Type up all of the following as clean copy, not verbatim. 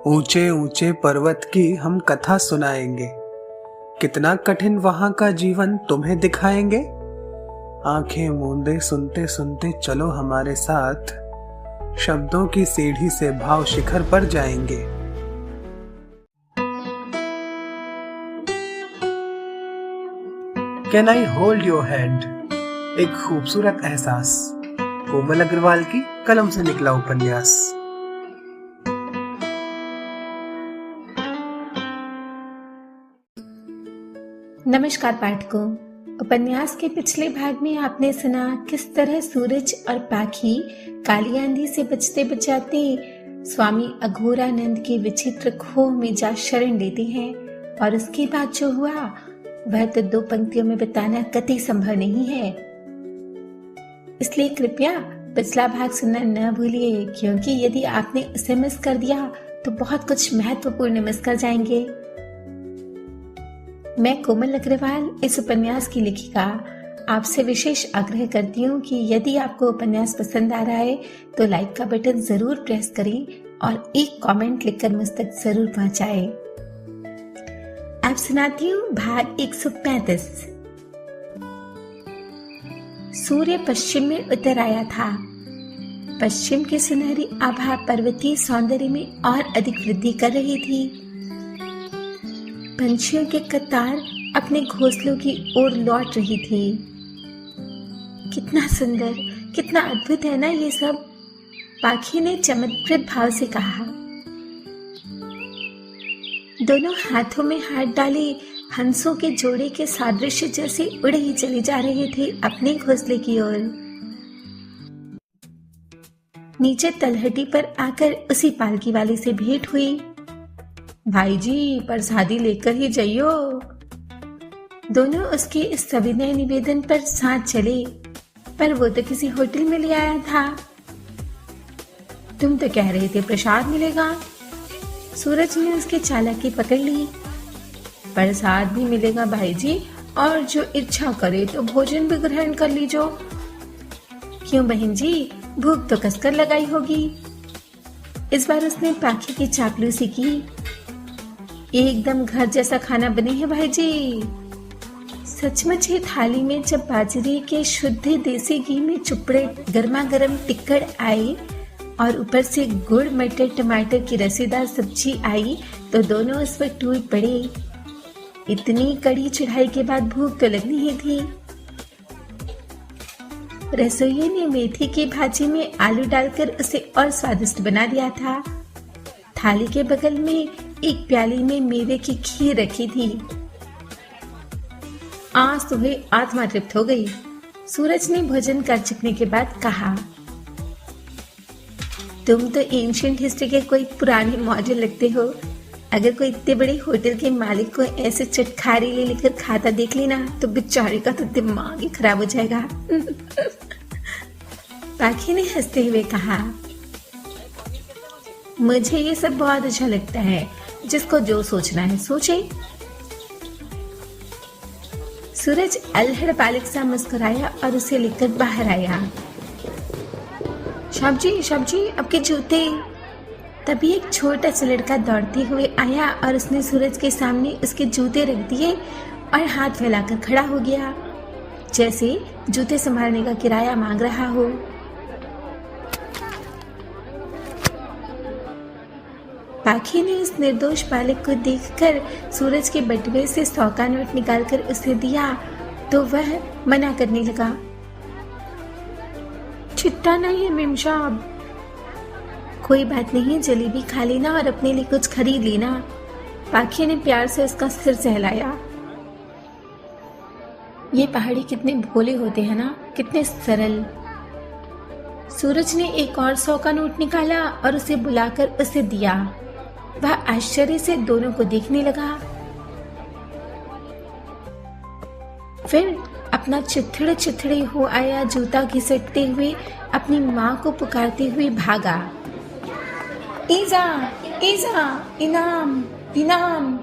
ऊंचे ऊंचे पर्वत की हम कथा सुनाएंगे, कितना कठिन वहां का जीवन तुम्हें दिखाएंगे। आंखें मूंदे सुनते सुनते चलो हमारे साथ, शब्दों की सीढ़ी से भाव शिखर पर जाएंगे। Can I hold your hand, एक खूबसूरत एहसास। कोमल अग्रवाल की कलम से निकला उपन्यास। नमस्कार पाठकों। उपन्यास के पिछले भाग में आपने सुना किस तरह सूरज और पाखी काली आंधी से बचते बचाते स्वामी अघोरानंद के विचित्र खोह में जा शरण लेते हैं, और उसके बाद जो हुआ वह तो 2 पंक्तियों में बताना कतई संभव नहीं है। इसलिए कृपया पिछला भाग सुनना न भूलिए, क्योंकि यदि आपने उसे मिस कर दिया तो बहुत कुछ महत्वपूर्ण मिस कर जाएंगे। मैं कोमल अग्रवाल, इस उपन्यास की लेखिका, आपसे विशेष आग्रह करती हूँ कि यदि आपको उपन्यास पसंद आ रहा है तो लाइक का बटन जरूर प्रेस करें और एक कमेंट लिखकर मुझ तक जरूर पहुंचाएं। आप सुनाती हूँ भाग 135। सूर्य पश्चिम में उतर आया था। पश्चिम की सुनहरी आभा पर्वतीय सौंदर्य में और अधिक वृद्धि कर रही थी। पंछियों के कतार अपने घोंसलों की ओर लौट रही थी। कितना सुंदर, कितना अद्भुत है ना ये सब, पाखी ने चमत्कृत भाव से कहा। दोनों हाथों में हाथ डाले हंसों के जोड़े के सादृश्य जैसे उड़े ही चले जा रहे थे अपने घोंसले की ओर। नीचे तलहटी पर आकर उसी पालकी वाले से भेंट हुई। भाई जी, प्रसादी लेकर ही जाइयो। दोनों उसके इस सविनय निवेदन पर साथ चले, पर वो तो किसी होटल में ले आया था। तुम तो कह रहे थे प्रसाद मिलेगा। सूरज ने उसकी चालाकी पकड़ ली। प्रसाद भी मिलेगा भाई जी, और जो इच्छा करे तो भोजन भी ग्रहण कर लीजो। क्यों बहन जी, भूख तो कसकर लगाई होगी। इस बार उसने पाखी की चापलूसी की। एकदम घर जैसा खाना बने है भाई जी। सचमुच ही थाली में जब बाजरे के शुद्ध देसी घी में चुपड़े गर्मा गर्म टिक्कड़ आए और ऊपर से गुड़ मटर टमाटर की रसीदार सब्जी आई तो दोनों उस पर टूट पड़े। इतनी कड़ी चढ़ाई के बाद भूख तो लगनी ही थी। रसोइये ने मेथी की भाजी में आलू डालकर उसे और स्वादिष्ट बना दिया था। थाली के बगल में एक प्याली में मेवे की खीर रखी थी। आज तुम्हें आत्मा तृप्त हो गई, सूरज ने भोजन कर चुकने के बाद कहा। तुम तो एंशिएंट हिस्ट्री के कोई पुराने मॉडल लगते हो। अगर कोई इतने बड़े होटल के मालिक को ऐसे चटखारी ले लेकर खाता देख लेना तो बेचारे का तो दिमाग ही खराब हो जाएगा। पाखी ने हंसते हुए कहा, मुझे ये सब बहुत अच्छा लगता है। जिसको जो सोचना है सोचे। सूरज अल्हड़ बालक सा मुस्कुराया और उसे लेकर बाहर आया। शाब जी आपके जूते। तभी एक छोटा सा लड़का दौड़ते हुए आया और उसने सूरज के सामने उसके जूते रख दिए और हाथ फैलाकर खड़ा हो गया, जैसे जूते संभालने का किराया मांग रहा हो। पाखी ने उस निर्दोष बालक को देखकर सूरज के बटुए से 100 का नोट निकालकर उसे दिया तो वह मना करने लगा। चिट्टा नहीं है मेम साहब। कोई बात नहीं, जलेबी खा लेना और अपने लिए कुछ खरीद लेना। पाखी ने प्यार से उसका सिर सहलाया। ये पहाड़ी कितने भोले होते हैं ना, कितने सरल। सूरज ने एक और 100 का नोट निकाला और उसे बुलाकर उसे दिया। वह आश्चर्य से दोनों को देखने लगा, फिर अपना चिथड़े हो आया जूता घिसटते हुए अपनी माँ को पुकारते हुए भागा। ईजा ईजा, इनाम इनाम।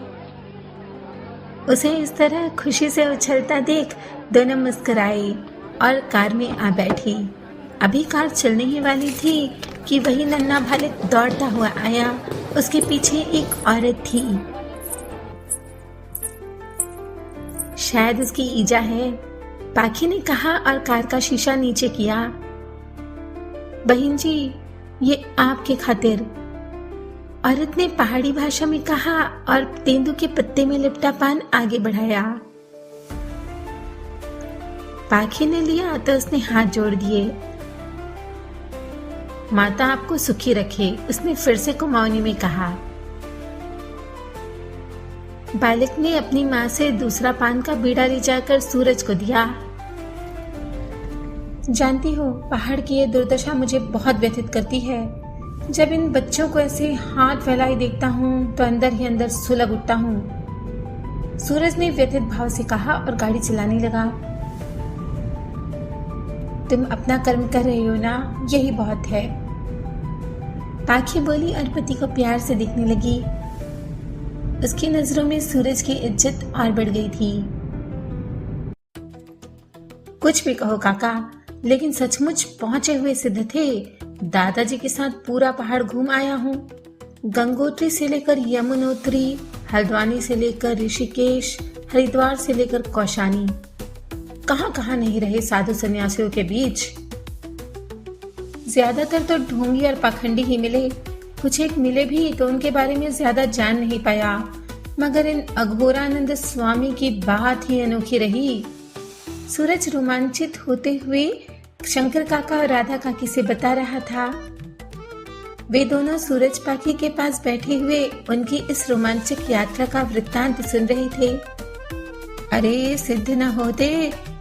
उसे इस तरह खुशी से उछलता देख दोनों मुस्कुराए और कार में आ बैठी। अभी कार चलने ही वाली थी कि वही नन्हा बालक दौड़ता हुआ आया उसके पीछे एक औरत थी। शायद उसकी ईजा है, पाखी ने कहा और कार का शीशा नीचे किया। बहन जी, ये आपके खातिर, औरत ने पहाड़ी भाषा में कहा और तेंदू के पत्ते में लिपटा पान आगे बढ़ाया। पाखी ने लिया तो उसने हाथ जोड़ दिए। माता आपको सुखी रखे, उसने फिर से कुमाऊनी में कहा। बालक ने अपनी माँ से दूसरा पान का बीड़ा ले जाकर सूरज को दिया। जानती हो, पहाड़ की ये दुर्दशा मुझे बहुत व्यथित करती है। जब इन बच्चों को ऐसे हाथ फैलाए देखता हूँ तो अंदर ही अंदर सुलग उठता हूँ, सूरज ने व्यथित भाव से कहा और गाड़ी चलाने लगा। तुम अपना कर्म कर रही हो ना, यही बहुत है, पाखी बोली और पति को प्यार से देखने लगी। उसकी नजरों में सूरज की इज्जत और बढ़ गई थी। कुछ भी कहो काका, लेकिन सचमुच पहुंचे हुए सिद्ध थे। दादाजी के साथ पूरा पहाड़ घूम आया हूँ। गंगोत्री से लेकर यमुनोत्री, हल्द्वानी से लेकर ऋषिकेश, हरिद्वार से लेकर कौशानी, कहाँ कहाँ नहीं रहे साधु सन्यासियों के बीच। ज्यादातर तो ढोंगी और पाखंडी ही मिले, कुछ एक मिले भी तो उनके बारे में ज्यादा जान नहीं पाया, मगर इन अघोरानंद स्वामी की बात ही अनोखी रही। सूरज रोमांचित होते हुए शंकर काका और राधा काकी से बता रहा था। वे दोनों सूरज पाखी के पास बैठे हुए उनकी इस रोमांचक यात्रा का वृत्तांत सुन रहे थे। अरे सिद्ध न होते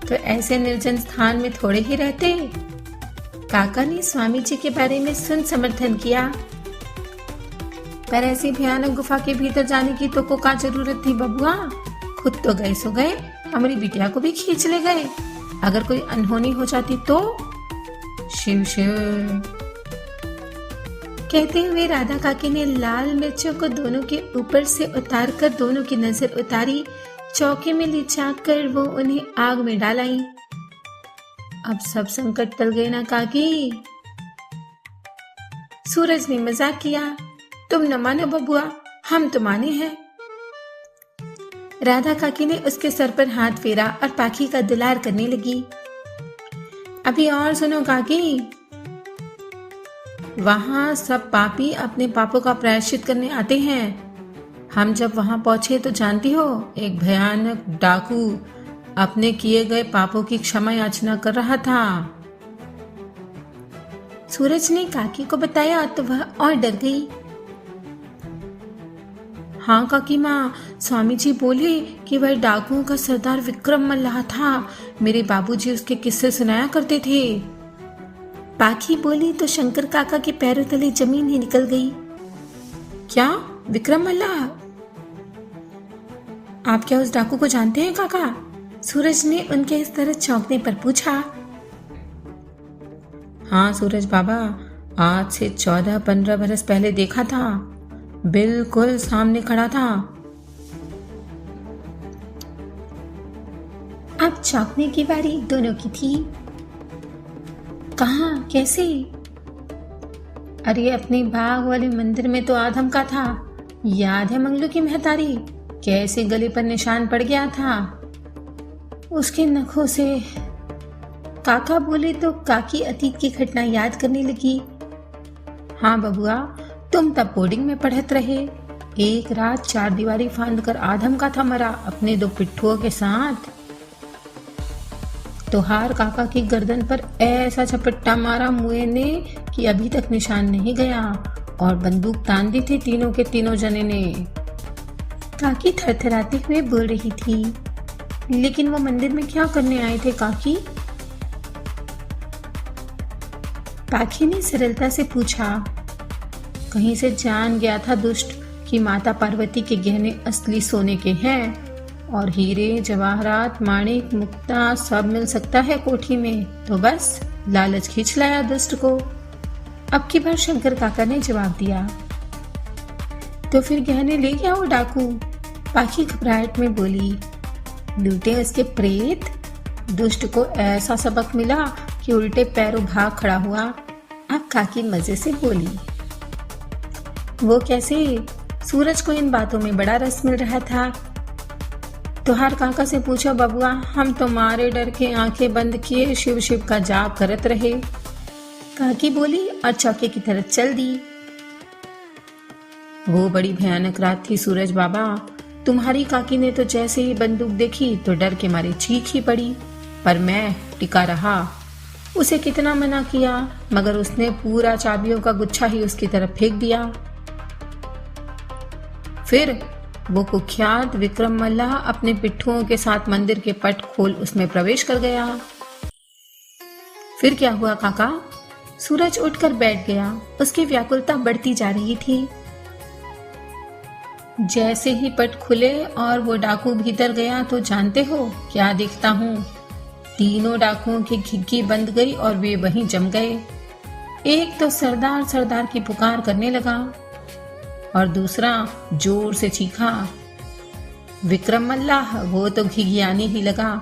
तो ऐसे निर्जन स्थान में थोड़े ही रहते। काका ने स्वामी जी के बारे में सुन समर्थन किया, पर ऐसी भयानक गुफा के भीतर जाने की तो को का जरूरत थी बबुआ। खुद तो गए सो गए, हमारी बिटिया को भी खींच ले गए। अगर कोई अनहोनी हो जाती तो। शिव शिव कहते हुए राधा काकी ने लाल मिर्चों को दोनों के ऊपर से उतारकर दोनों की नजर उतारी। चौके में ले जाकर वो उन्हें आग में डाल आई। अब सब संकट टल गए ना काकी। सूरज ने मजाक किया, तुम न मानो बबुआ, हम तो माने हैं। राधा काकी ने उसके सर पर हाथ फेरा और पाखी का दुलार करने लगी। अभी और सुनो काकी, वहां सब पापी अपने पापों का प्रायश्चित करने आते हैं। हम जब वहां पहुंचे तो जानती हो, एक भयानक डाकू अपने किए गए पापों की क्षमा याचना कर रहा था। सूरज ने काकी को बताया तो वह और डर गई। हाँ काकी माँ, स्वामी जी बोले कि वह डाकुओं का सरदार विक्रम मल्लाह था। मेरे बाबूजी उसके किस्से सुनाया करते थे। पाखी बोली तो शंकर काका के पैरों तले जमीन ही निकल गई। क्या विक्रम मल्लाह? आप क्या उस डाकू को जानते हैं काका? सूरज ने उनके इस तरह चौंकने पर पूछा। हाँ सूरज बाबा, आज से 14-15 बरस पहले देखा था, बिल्कुल सामने खड़ा था। अब चौंकने की बारी दोनों की थी। कहाँ, कैसे? अरे अपने बाग वाले मंदिर में तो आधम का था, याद है मंगलू की महतारी कैसे गले पर निशान पड़ गया था उसके नखों से। काका बोले तो काकी अतीत की घटना याद करने लगी। हाँ बबुआ, तुम तब बोर्डिंग में पढ़त रहे। एक रात 4 दीवारी फांद कर आधम का था मरा अपने 2 पिट्ठुओं के साथ। तोहार काका की गर्दन पर ऐसा झपट्टा मारा मुए ने कि अभी तक निशान नहीं गया, और बंदूक तान दी थी तीनों के तीनों जने ने। काकी थरथराते हुए बोल रही थी, लेकिन वो मंदिर में क्या करने आए थे काकी? पाखी ने सरलता से पूछा। कहीं से जान गया था दुष्ट कि माता पार्वती के गहने असली सोने के हैं, और हीरे जवाहरात माणिक मुक्ता सब मिल सकता है कोठी में, तो बस लालच खींच लाया दुष्ट को। अब की बार शंकर काका ने जवाब दिया। तो फिर गहने ले गया वो डाकू? पाखी घबराहट में बोली। लूटे उसके प्रेत। दुष्ट को ऐसा सबक मिला कि उल्टे पैरों भाग खड़ा हुआ। अब काकी मजे से बोली। वो कैसे? सूरज को इन बातों में बड़ा रस मिल रहा था। तुहार काका से पूछो बबुआ, हम तो मारे डर के आंखें बंद किए शिव शिव का जाप करत रहे। काकी बोली और चौके की तरफ चल दी। वो बड़ी भयानक रात थी सूरज बाबा। तुम्हारी काकी ने तो जैसे ही बंदूक देखी तो डर के मारे चीख ही पड़ी, पर मैं टिका रहा। उसे कितना मना किया, मगर उसने पूरा चाबियों का गुच्छा ही उसकी तरफ फेंक दिया। फिर वो कुख्यात विक्रम मल्लाह अपने पिट्ठुओं के साथ मंदिर के पट खोल उसमें प्रवेश कर गया। फिर क्या हुआ काका? सूरज उठकर बैठ गया। उसकी व्याकुलता बढ़ती जा रही थी। जैसे ही पट खुले और वो डाकू भीतर गया तो जानते हो क्या देखता हूँ? तीनों डाकुओं की खिड़की बंद गई और वे वहीं जम गए। एक तो सरदार सरदार की पुकार करने लगा और दूसरा जोर से चीखा। विक्रम मल्लाह वो तो घिघियाने ही लगा।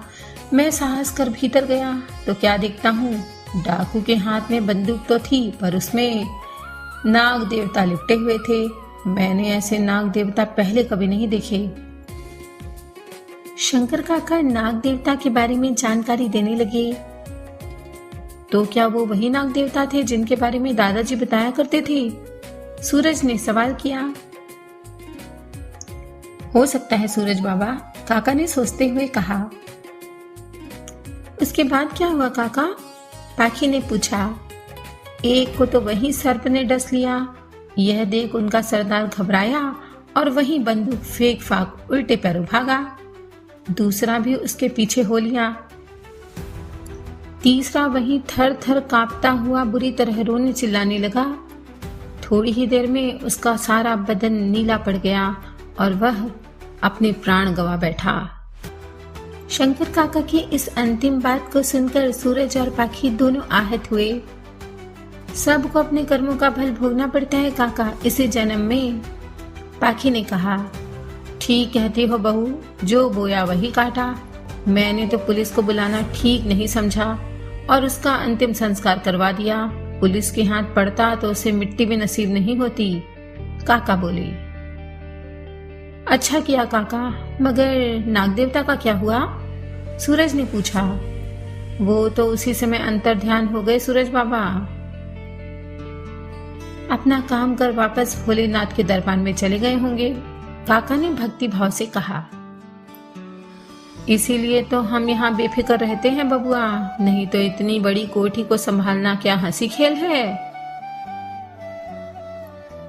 मैं साहस कर भीतर गया तो क्या देखता हूँ, डाकू के हाथ में बंदूक तो थी पर उसमें नाग देवता लिपटे हुए थे। मैंने ऐसे नाग देवता पहले कभी नहीं देखे। शंकर काका नाग देवता के बारे में जानकारी देने लगे। तो क्या वो वही नाग देवता थे जिनके बारे में दादाजी बताया करते थे? सूरज ने सवाल किया। हो सकता है सूरज बाबा, काका ने सोचते हुए कहा। उसके बाद क्या हुआ काका? पाखी ने पूछा। एक को तो वही सर्प ने डस लिया। यह देख उनका सरदार घबराया और वहीं बंदूक फेंक फाक उल्टे पैरों भागा। दूसरा भी उसके पीछे हो लिया। तीसरा वहीं थर थर कांपता हुआ बुरी तरह रोने चिल्लाने लगा। थोड़ी ही देर में उसका सारा बदन नीला पड़ गया और वह अपने प्राण गंवा बैठा। शंकर काका की इस अंतिम बात को सुनकर सूरज और पाखी दोनों आहत हुए। सबको अपने कर्मों का फल भोगना पड़ता है काका, इसी जन्म में। पाखी ने कहा। ठीक कहती हो बहू, जो बोया वही काटा। मैंने तो पुलिस को बुलाना ठीक नहीं समझा और उसका अंतिम संस्कार करवा दिया। पुलिस के हाथ पड़ता तो उसे मिट्टी भी नसीब नहीं होती। काका बोले। अच्छा किया काका, मगर नाग देवता का क्या हुआ? सूरज ने पूछा। वो तो उसी समय अंतर ध्यान हो गए सूरज बाबा। अपना काम कर वापस भोलेनाथ के दरबार में चले गए होंगे, काका ने भक्ति भाव से कहा। इसीलिए तो हम यहाँ बेफिक्र रहते हैं बबुआ, नहीं तो इतनी बड़ी कोठी को संभालना क्या हंसी खेल है।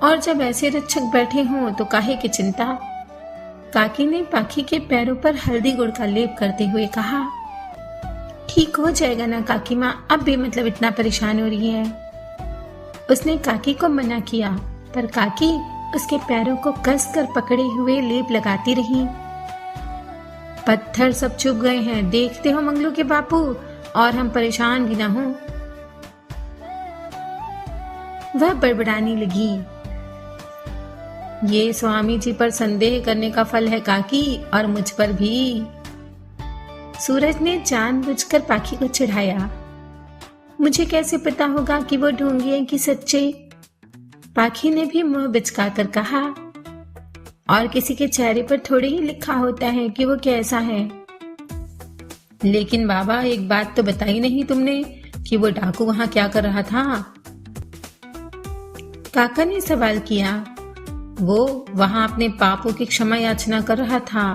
और जब ऐसे रक्षक बैठे हों तो काहे की चिंता। काकी ने पाखी के पैरों पर हल्दी गुड़ का लेप करते हुए कहा। ठीक हो जाएगा ना काकी माँ, अब भी मतलब इतना परेशान हो रही है। उसने काकी को मना किया, पर काकी उसके पैरों को कसकर पकड़े हुए लेप लगाती रही। पत्थर सब चुभ गए हैं, देखते हो मंगलू के बापू, और हम परेशान भी ना हो। वह बड़बड़ाने लगी। ये स्वामी जी पर संदेह करने का फल है काकी, और मुझ पर भी। सूरज ने जानबूझकर पाखी को चिढ़ाया। मुझे कैसे पता होगा कि वो ढोंगी है कि सच्चे? पाखी ने भी मुंह बिचकाकर कहा। और किसी के चेहरे पर थोड़ी ही लिखा होता है कि वो कैसा है। लेकिन बाबा, एक बात तो बताई नहीं तुमने कि वो डाकू वहां क्या कर रहा था? काका ने सवाल किया। वो वहां अपने पापों की क्षमा याचना कर रहा था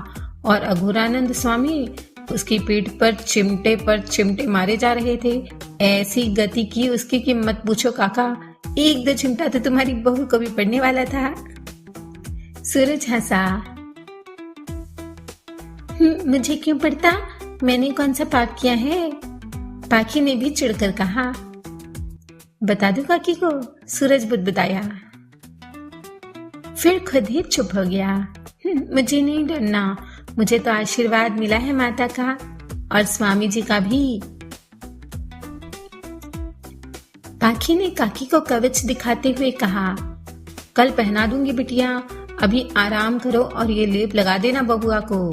और अघोरानंद स्वामी उसकी पीठ पर चिमटे मारे जा रहे थे। ऐसी गति की उसकी कि मत पूछो काका, एक दो चिमटा तो तुम्हारी बहू को भी पड़ने वाला था। सूरज हंसा। मुझे क्यों पड़ता? मैंने कौन सा पाप किया है? पाखी ने भी चिढ़कर कहा। बता दो काकी को, सूरज बुदबुदाया। फिर खुद ही चुप हो गया। मुझे नहीं डरना, मुझे तो आशीर्वाद मिला है माता का और स्वामी जी का भी। पाखी ने काकी को कवच दिखाते हुए कहा। कल पहना दूंगी बिटिया, अभी आराम करो और ये लेप लगा देना बबुआ को।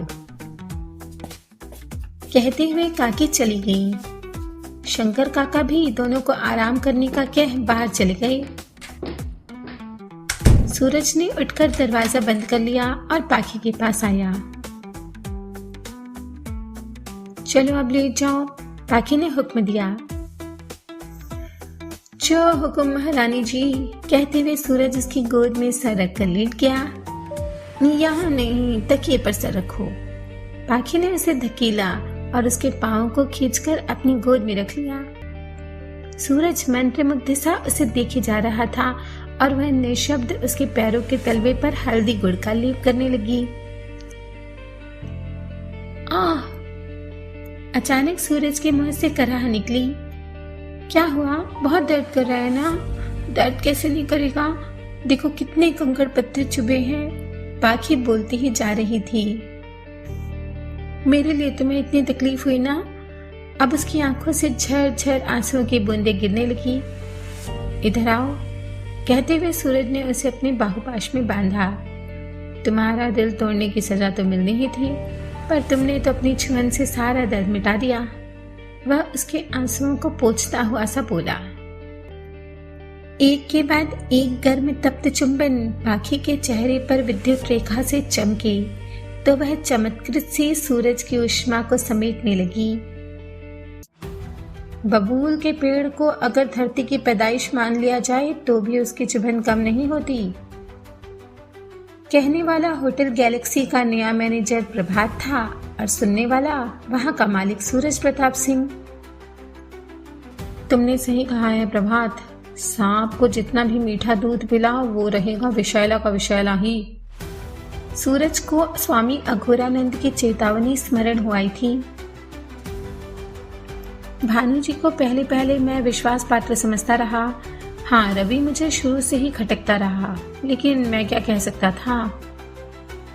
कहते हुए काकी चली गई। शंकर काका भी दोनों को आराम करने का कह बाहर चले गए। सूरज ने उठकर दरवाजा बंद कर लिया और पाखी के पास आया। चलो अब लेट जाओ, पाखी ने हुक्म दिया। जो हुक्म महारानी जी, कहते हुए सूरज उसकी गोद में सर रखकर लेट गया। यहाँ नहीं, तकिए पर सर रखो। पाखी ने उसे धकेला और उसके पांव को खींचकर अपनी गोद में रख लिया। सूरज मंत्रमुग्ध सा उसे देखे जा रहा था और वह निशब्द उसके पैरों के तलवे पर हल्दी गुड़ का लेप करने लगी। आह! अचानक सूरज के मुंह से कराह निकली। क्या हुआ? बहुत दर्द कर रहा है ना? दर्द कैसे नहीं करेगा? देखो कितने कंकड़ पत्थर चुभे हैं। पाखी बोलती ही जा रही थी। मेरे लिए तुम्हें इतनी तकलीफ हुई ना? अब उसकी आंखों से झरझर आंसुओं की बूंदें गिरने लगी। इधर आओ, कहते हुए सूरज ने उसे अपने बाहुपाश में बांधा। तुम्हारा दिल तोड़ने की सजा तो मिलनी ही थी, पर तुमने तो अपनी छुअन से सारा दर्द मिटा दिया। वह उसके आंसुओं को पोंछता हुआ सा बोला। एक के बाद एक गर्म तप्त चुंबन पाखी के चेहरे पर विद्युत रेखा से चमके तो वह चमत्कृत से सूरज की उष्मा को समेटने लगी। बबूल के पेड़ को अगर धरती की पैदाइश मान लिया जाए तो भी उसकी चुभन कम नहीं होती। कहने वाला होटल गैलेक्सी का नया मैनेजर प्रभात था और सुनने वाला वहां का मालिक सूरज प्रताप सिंह। तुमने सही कहा है प्रभात, सांप को जितना भी मीठा दूध पिलाओ वो रहेगा विषैला का विषैला ही। सूरज को स्वामी अघोरानंद की चेतावनी स्मरण हो आई थी। भानु जी को पहले पहले मैं विश्वास पात्र समझता रहा। हाँ, रवि मुझे शुरू से ही खटकता रहा, लेकिन मैं क्या कह सकता था।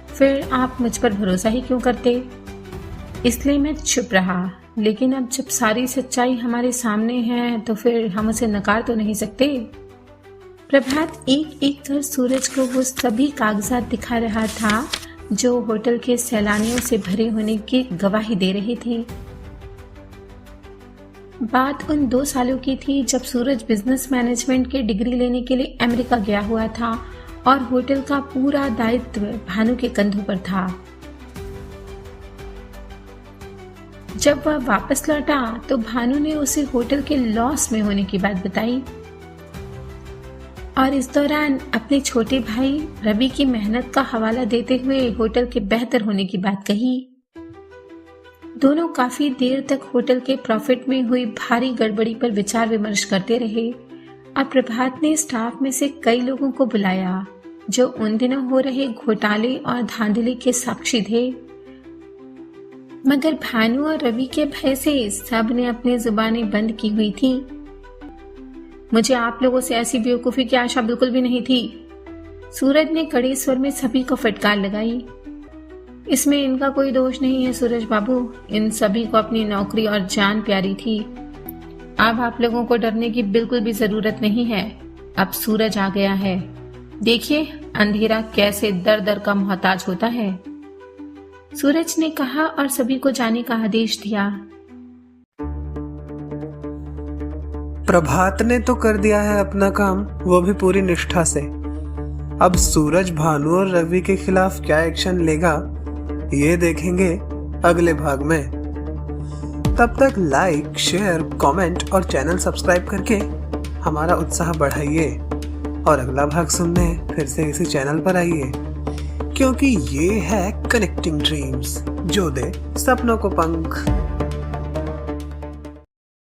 फिर आप मुझ पर भरोसा ही क्यों करते? इसलिए मैं चुप रहा। लेकिन अब जब सारी सच्चाई हमारे सामने है तो फिर हम उसे नकार तो नहीं सकते। प्रभात एक एक कर सूरज को वो सभी कागजात दिखा रहा था जो होटल के सैलानियों से भरे होने की गवाही दे रहे थे। बात उन 2 सालों की थी जब सूरज बिजनेस मैनेजमेंट की डिग्री लेने के लिए अमेरिका गया हुआ था और होटल का पूरा दायित्व भानु के कंधों पर था। जब वह वापस लौटा तो भानु ने उसे होटल के लॉस में होने की बात बताई और इस दौरान अपने छोटे भाई रवि की मेहनत का हवाला देते हुए होटल के बेहतर होने की बात कही। दोनों काफी देर तक होटल के प्रॉफिट में हुई भारी गड़बड़ी पर विचार विमर्श करते रहे और प्रभात ने स्टाफ में से कई लोगों को बुलाया जो उन दिनों हो रहे घोटाले और धांधली के साक्षी थे। मगर भानु और रवि के भय से सब ने अपनी जुबानें बंद की हुई थी। मुझे आप लोगों से ऐसी बेवकूफी की आशा बिल्कुल भी नहीं थी। सूरज ने कड़े स्वर में सभी को फटकार लगाई। इसमें इनका कोई दोष नहीं है सूरज बाबू, इन सभी को अपनी नौकरी और जान प्यारी थी। अब आप लोगों को डरने की बिल्कुल भी जरूरत नहीं है। अब सूरज आ गया है, देखिए अंधेरा कैसे दर दर का मोहताज होता है। सूरज ने कहा और सभी को जाने का आदेश दिया। प्रभात ने तो कर दिया है अपना काम, वो भी पूरी निष्ठा से। अब सूरज भानु और रवि के खिलाफ क्या एक्शन लेगा ये देखेंगे अगले भाग में। तब तक लाइक, शेयर, कमेंट और चैनल सब्सक्राइब करके हमारा उत्साह बढ़ाइए और अगला भाग सुनने फिर से इसी चैनल पर आइए, क्योंकि ये है कनेक्टिंग ड्रीम्स, जो दे सपनों को पंख।